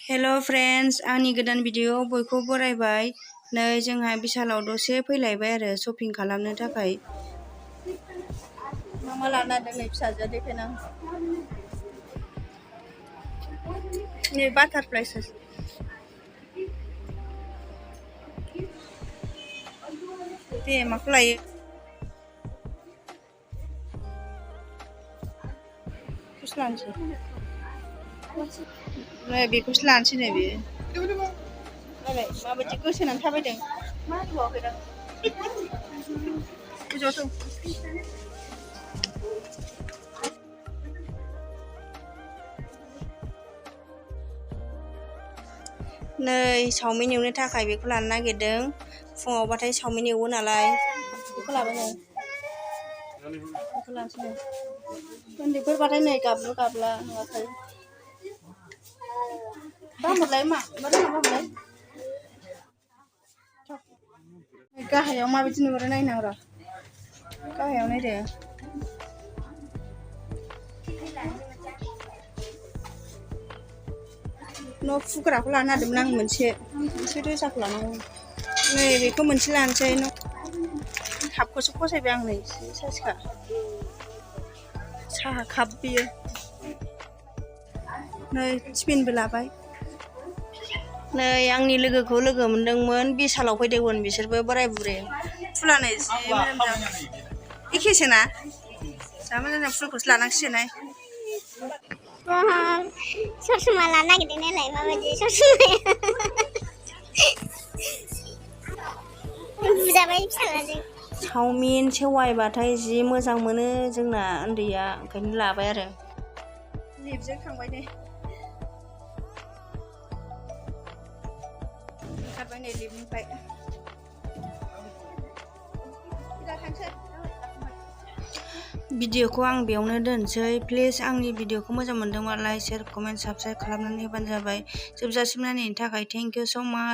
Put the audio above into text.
हेल' friends, आंनि गोदान video बयखौ बरायबाय। नै जोंहा बिशालाव दसे फैलायबाय आरो शपिं खालामनो थाखाय। मा लाना दोनै फिसाजोआ देखायना नै बाटारफ्लाइ साइज दे माखौ लायो बेखौसो लानोसै नै बेखौसो लानोसै नै बेयो नायलाय माबायदि गोसोनानै थाबायदों मा होबावाखैदां गोजौआव थौ नै चावमिन एवनो थाखाय बेखौ लानो नागिरदों। फुङावबाथाय चावमिन एवो नालाय बेखौ लाबाय नै बेखौ लानोसै नै उन्दैफोरबाथाय नै गाबलु गाबला नुवाखै बामोनलाय मा रोङा बामोनलाय गाहायाव माबायदि नुहुरो नायनां र' गाहायाव नायदो न' फुग्राखौ लानो नागिरदोंमोन आं मोनसे रोजाखौ लानांगौ। नै बेखौ मोनसे लानोसै कापखौसो फसायबाय आं नै एसे साइसखा साहा काप बियो नै टिफिनबो लाबाय। नै आंनि लोगोखौ लोगो मोनदोंमोन बिशालाव फैदोंमोन बिसोरबो बोराय बुरै फुलानो जि मोजां एखेसो ना जा मोजां फुलखौसो लानांसिगोनहाय। ससमा लानो नागिरदों नालाय माबायदि ससमाया बुजाबाय फिसालाजों चावमिन सेवाइबाथाय जि मोजां मोनो जोंना उन्दैया, ओंखायनो लाबाय आरो लिपजों थांबाय नै ओंखारबाय नै लिपनिफ्राय भिडिअखौ आं बेयावनो दोनसै। प्लिज आंनि भिडिअखौ मोजां मोनदोंबा लाइक, शेयार, कमेन्ट, साबस्क्राइब खालामनानै होबानो जाबाय। जोबजासिम नायनायनि थाखाय थेंक इउ स' माच।